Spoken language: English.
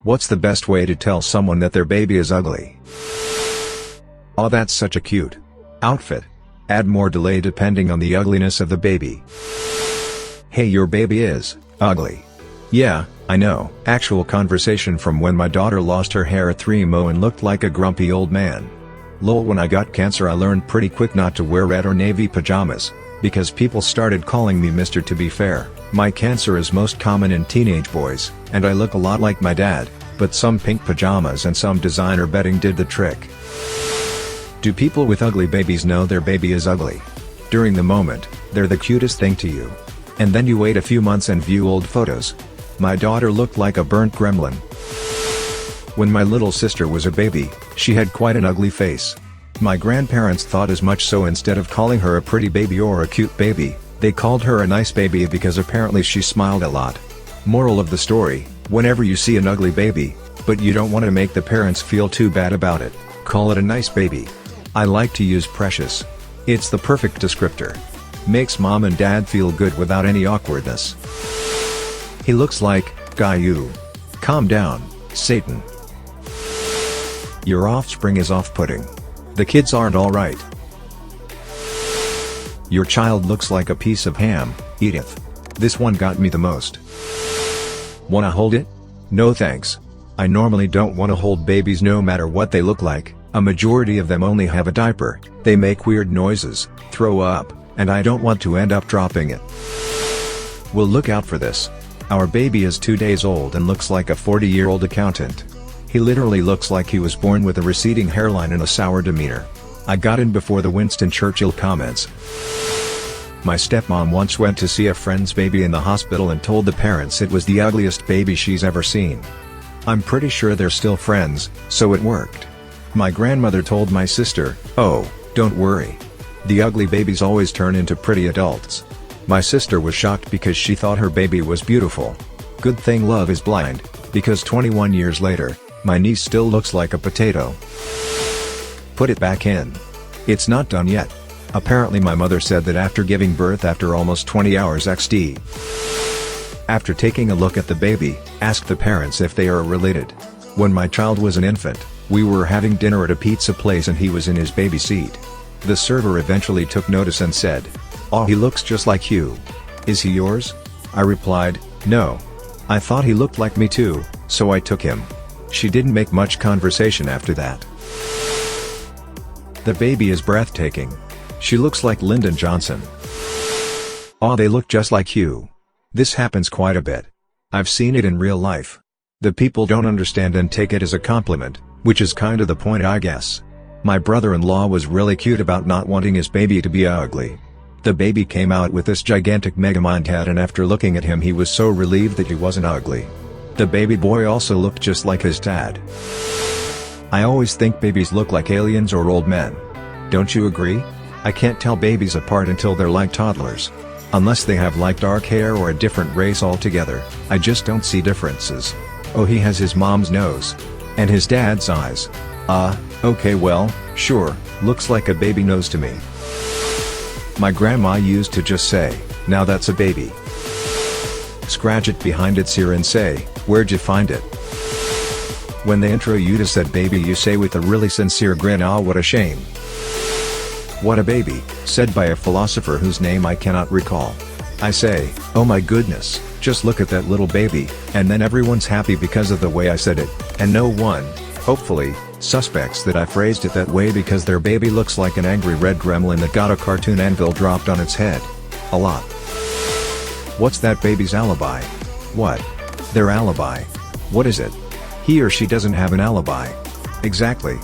What's the best way to tell someone that their baby is ugly? Oh, that's such a cute outfit. Add more delay depending on the ugliness of the baby. Hey, your baby is ugly. Yeah, I know. Actual conversation from when my daughter lost her hair at 3mo and looked like a grumpy old man. Lol, when I got cancer I learned pretty quick not to wear red or navy pajamas, because people started calling me Mr. To be fair, my cancer is most common in teenage boys, and I look a lot like my dad, but some pink pajamas and some designer bedding did the trick. Do people with ugly babies know their baby is ugly? During the moment, they're the cutest thing to you. And then you wait a few months and view old photos. My daughter looked like a burnt gremlin. When my little sister was a baby, she had quite an ugly face. My grandparents thought as much, so instead of calling her a pretty baby or a cute baby, they called her a nice baby because apparently she smiled a lot. Moral of the story, whenever you see an ugly baby, but you don't want to make the parents feel too bad about it, call it a nice baby. I like to use precious. It's the perfect descriptor. Makes mom and dad feel good without any awkwardness. He looks like, guy you. Calm down, Satan. Your offspring is off-putting. The kids aren't alright. Your child looks like a piece of ham, Edith. This one got me the most. Wanna hold it? No thanks. I normally don't wanna hold babies no matter what they look like. A majority of them only have a diaper, they make weird noises, throw up, and I don't want to end up dropping it. We'll look out for this. Our baby is 2 days old and looks like a 40-year-old accountant. He literally looks like he was born with a receding hairline and a sour demeanor. I got in before the Winston Churchill comments. My stepmom once went to see a friend's baby in the hospital and told the parents it was the ugliest baby she's ever seen. I'm pretty sure they're still friends, so it worked. My grandmother told my sister, "Oh, don't worry. The ugly babies always turn into pretty adults." My sister was shocked because she thought her baby was beautiful. Good thing love is blind, because 21 years later, my niece still looks like a potato. Put it back in. It's not done yet. Apparently my mother said that after giving birth after almost 20 hours XD. After taking a look at the baby, ask the parents if they are related. When my child was an infant, we were having dinner at a pizza place and he was in his baby seat. The server eventually took notice and said, "Oh, he looks just like you. Is he yours?" I replied, "No. I thought he looked like me too, so I took him." She didn't make much conversation after that. The baby is breathtaking. She looks like Lyndon Johnson. Oh, they look just like you. This happens quite a bit. I've seen it in real life. The people don't understand and take it as a compliment, which is kinda the point, I guess. My brother-in-law was really cute about not wanting his baby to be ugly. The baby came out with this gigantic megamind head, and after looking at him he was so relieved that he wasn't ugly. The baby boy also looked just like his dad. I always think babies look like aliens or old men. Don't you agree? I can't tell babies apart until they're like toddlers. Unless they have like dark hair or a different race altogether, I just don't see differences. Oh, he has his mom's nose. And his dad's eyes. Okay, well, sure, looks like a baby nose to me. My grandma used to just say, "Now that's a baby." Scratch it behind its ear and say, "Where'd you find it?" When they intro you to said baby, you say with a really sincere grin, "Ah, what a shame." What a baby, said by a philosopher whose name I cannot recall. I say, "Oh my goodness, just look at that little baby," and then everyone's happy because of the way I said it, and no one, hopefully, suspects that I phrased it that way because their baby looks like an angry red gremlin that got a cartoon anvil dropped on its head. A lot. What's that baby's alibi? What? Their alibi? What is it? He or she doesn't have an alibi. Exactly.